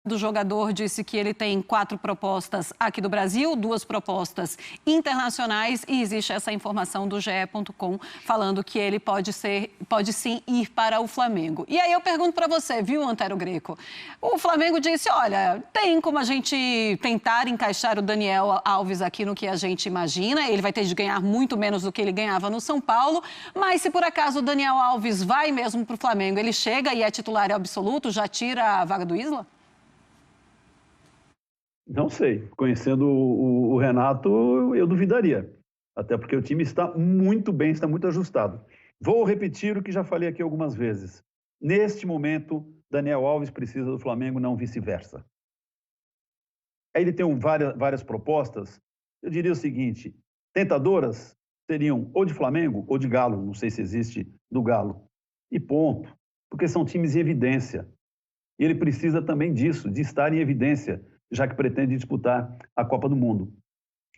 do jogador disse que ele tem 4 propostas aqui do Brasil, 2 propostas internacionais e existe essa informação do GE.com falando que ele pode sim ir para o Flamengo. E aí eu pergunto para você, viu, Antero Greco? O Flamengo disse, olha, tem como a gente tentar encaixar o Daniel Alves aqui no que a gente imagina, ele vai ter de ganhar muito menos do que ele ganhava no São Paulo, mas se por acaso o Daniel Alves vai mesmo para o Flamengo, ele chega e é titular absoluto, já tira a vaga do Isla? Não sei. Conhecendo o Renato, eu duvidaria. Até porque o time está muito bem, está muito ajustado. Vou repetir o que já falei aqui algumas vezes. Neste momento, Daniel Alves precisa do Flamengo, não vice-versa. Aí ele tem várias propostas. Eu diria o seguinte, tentadoras seriam ou de Flamengo ou de Galo. Não sei se existe do Galo. E ponto. Porque são times em evidência. E ele precisa também disso, de estar em evidência, já que pretende disputar a Copa do Mundo.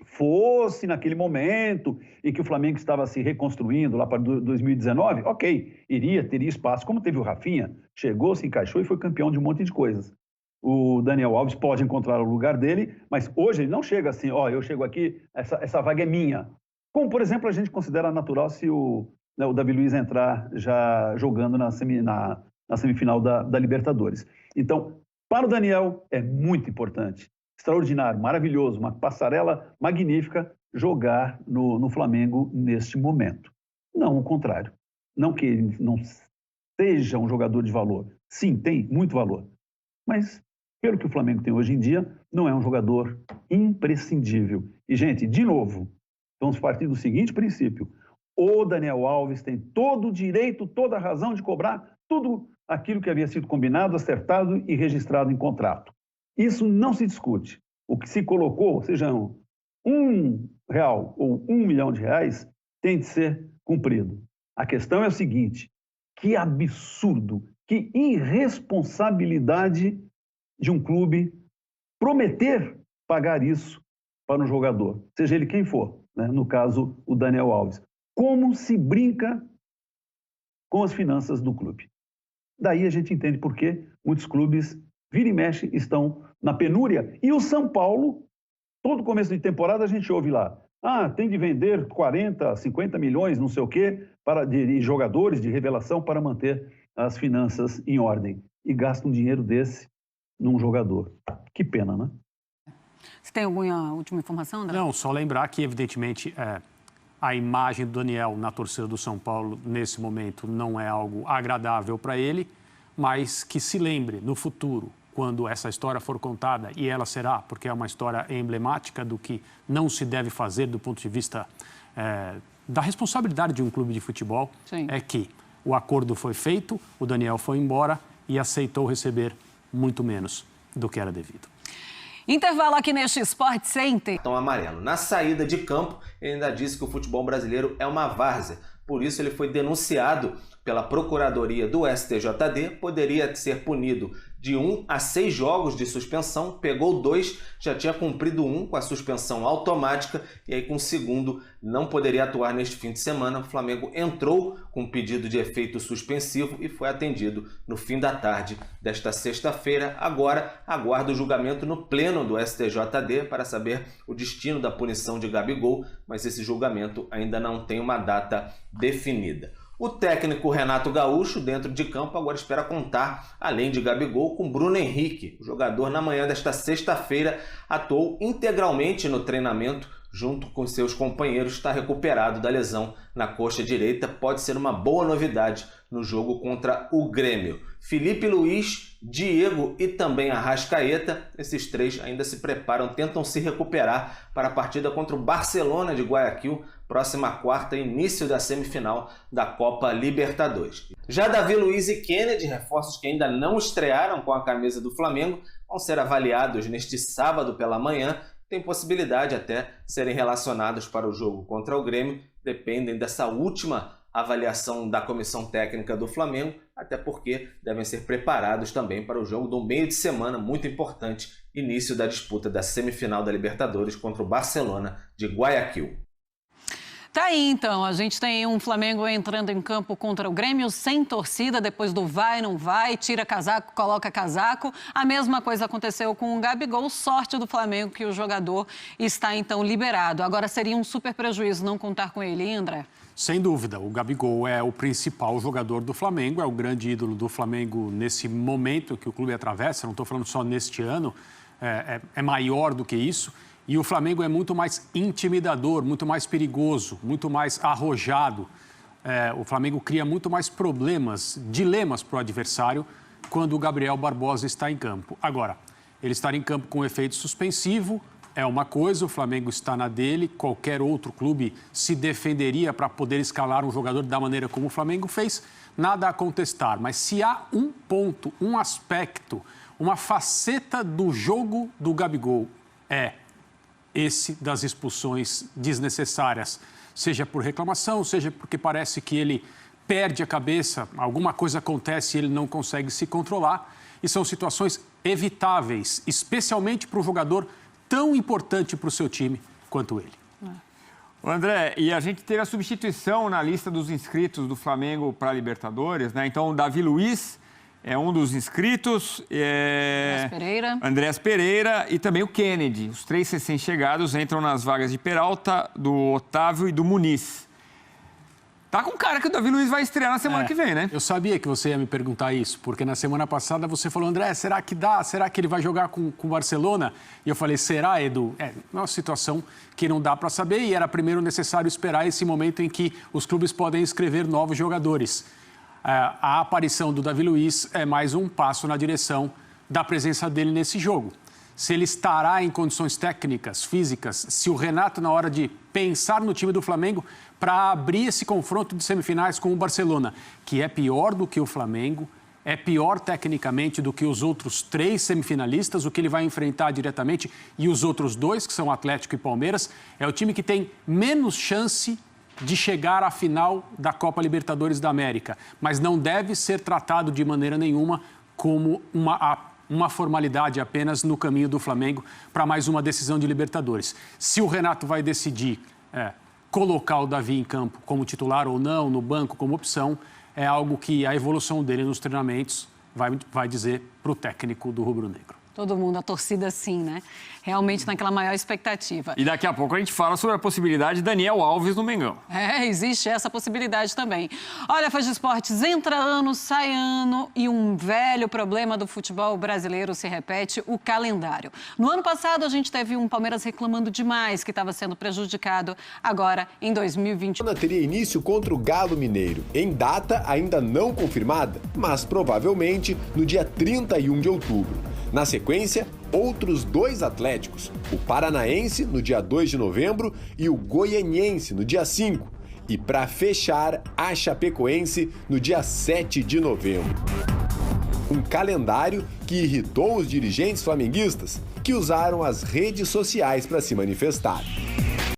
Fosse naquele momento em que o Flamengo estava se reconstruindo lá para 2019, ok, teria espaço, como teve o Rafinha, chegou, se encaixou e foi campeão de um monte de coisas. O Daniel Alves pode encontrar o lugar dele, mas hoje ele não chega assim, eu chego aqui, essa vaga é minha. Como, por exemplo, a gente considera natural se o Davi Luiz entrar já jogando na semifinal da Libertadores. Então, para o Daniel, é muito importante, extraordinário, maravilhoso, uma passarela magnífica jogar no Flamengo neste momento. Não o contrário. Não que ele não seja um jogador de valor. Sim, tem muito valor. Mas, pelo que o Flamengo tem hoje em dia, não é um jogador imprescindível. E, gente, de novo, vamos partir do seguinte princípio. O Daniel Alves tem todo o direito, toda a razão de cobrar tudo aquilo que havia sido combinado, acertado e registrado em contrato. Isso não se discute. O que se colocou, sejam R$1 ou R$1 milhão, tem de ser cumprido. A questão é o seguinte, que absurdo, que irresponsabilidade de um clube prometer pagar isso para um jogador, seja ele quem for, né? No caso, o Daniel Alves. Como se brinca com as finanças do clube. Daí a gente entende por que muitos clubes, vira e mexe, estão na penúria. E o São Paulo, todo começo de temporada a gente ouve lá, tem de vender 40, 50 milhões, não sei o quê, de jogadores de revelação para manter as finanças em ordem. E gasta um dinheiro desse num jogador. Que pena, né? Você tem alguma última informação, André? Não, só lembrar que, evidentemente, a imagem do Daniel na torcida do São Paulo, nesse momento, não é algo agradável para ele, mas que se lembre, no futuro, quando essa história for contada, e ela será, porque é uma história emblemática do que não se deve fazer do ponto de vista da responsabilidade de um clube de futebol, Sim. É que o acordo foi feito, o Daniel foi embora e aceitou receber muito menos do que era devido. Intervalo aqui neste Sport Center. Cartão amarelo. Na saída de campo, ele ainda disse que o futebol brasileiro é uma várzea. Por isso, ele foi denunciado pela Procuradoria do STJD, poderia ser punido de 1 a 6 jogos de suspensão, pegou 2, já tinha cumprido 1 com a suspensão automática e aí com o segundo não poderia atuar neste fim de semana. O Flamengo entrou com pedido de efeito suspensivo e foi atendido no fim da tarde desta sexta-feira. Agora aguarda o julgamento no pleno do STJD para saber o destino da punição de Gabigol, mas esse julgamento ainda não tem uma data definida. O técnico Renato Gaúcho, dentro de campo, agora espera contar, além de Gabigol, com Bruno Henrique. O jogador, na manhã desta sexta-feira, atuou integralmente no treinamento, junto com seus companheiros, está recuperado da lesão na coxa direita. Pode ser uma boa novidade no jogo contra o Grêmio. Felipe Luiz, Diego e também Arrascaeta, esses três ainda se preparam, tentam se recuperar para a partida contra o Barcelona de Guayaquil, próxima quarta, início da semifinal da Copa Libertadores. Já Davi Luiz e Kennedy, reforços que ainda não estrearam com a camisa do Flamengo, vão ser avaliados neste sábado pela manhã, tem possibilidade até serem relacionados para o jogo contra o Grêmio, dependem dessa última avaliação da comissão técnica do Flamengo, até porque devem ser preparados também para o jogo do meio de semana, muito importante, início da disputa da semifinal da Libertadores contra o Barcelona de Guayaquil. Tá aí, então. A gente tem um Flamengo entrando em campo contra o Grêmio sem torcida, depois do vai, não vai, tira casaco, coloca casaco. A mesma coisa aconteceu com o Gabigol. Sorte do Flamengo que o jogador está, então, liberado. Agora, seria um super prejuízo não contar com ele, hein, André? Sem dúvida, o Gabigol é o principal jogador do Flamengo, é o grande ídolo do Flamengo nesse momento que o clube atravessa, não estou falando só neste ano, é maior do que isso. E o Flamengo é muito mais intimidador, muito mais perigoso, muito mais arrojado. O Flamengo cria muito mais problemas, dilemas para o adversário quando o Gabriel Barbosa está em campo. Agora, ele estar em campo com efeito suspensivo é uma coisa, o Flamengo está na dele, qualquer outro clube se defenderia para poder escalar um jogador da maneira como o Flamengo fez, nada a contestar. Mas se há um ponto, um aspecto, uma faceta do jogo do Gabigol, esse das expulsões desnecessárias, seja por reclamação, seja porque parece que ele perde a cabeça, alguma coisa acontece e ele não consegue se controlar, e são situações evitáveis, especialmente para um jogador tão importante para o seu time quanto ele. André, e a gente teve a substituição na lista dos inscritos do Flamengo para a Libertadores, né? Então, o Davi Luiz é um dos inscritos, Andrés Pereira e também o Kennedy. Os 3 recém-chegados entram nas vagas de Peralta, do Otávio e do Muniz. Tá com cara que o Davi Luiz vai estrear na semana que vem, né? Eu sabia que você ia me perguntar isso, porque na semana passada você falou, André, será que dá? Será que ele vai jogar com o Barcelona? E eu falei, será, Edu? É uma situação que não dá para saber e era primeiro necessário esperar esse momento em que os clubes podem inscrever novos jogadores. A aparição do Davi Luiz é mais um passo na direção da presença dele nesse jogo. Se ele estará em condições técnicas, físicas, se o Renato, na hora de pensar no time do Flamengo, para abrir esse confronto de semifinais com o Barcelona, que é pior do que o Flamengo, é pior tecnicamente do que os outros 3 semifinalistas, o que ele vai enfrentar diretamente, e os outros 2, que são Atlético e Palmeiras, é o time que tem menos chance de chegar à final da Copa Libertadores da América, mas não deve ser tratado de maneira nenhuma como uma formalidade apenas no caminho do Flamengo para mais uma decisão de Libertadores. Se o Renato vai decidir colocar o Davi em campo como titular ou não, no banco como opção, é algo que a evolução dele nos treinamentos vai dizer para o técnico do rubro-negro. Todo mundo, a torcida sim, né? Realmente naquela maior expectativa. E daqui a pouco a gente fala sobre a possibilidade de Daniel Alves no Mengão. Existe essa possibilidade também. Olha, fãs de esportes, entra ano, sai ano e um velho problema do futebol brasileiro se repete, o calendário. No ano passado, a gente teve um Palmeiras reclamando demais que estava sendo prejudicado. Agora, em 2021... Teria início contra o Galo Mineiro, em data ainda não confirmada, mas provavelmente no dia 31 de outubro. Na sequência, outros 2 atléticos, o Paranaense no dia 2 de novembro e o Goianiense no dia 5. E para fechar, a Chapecoense no dia 7 de novembro. Um calendário que irritou os dirigentes flamenguistas, que usaram as redes sociais para se manifestar.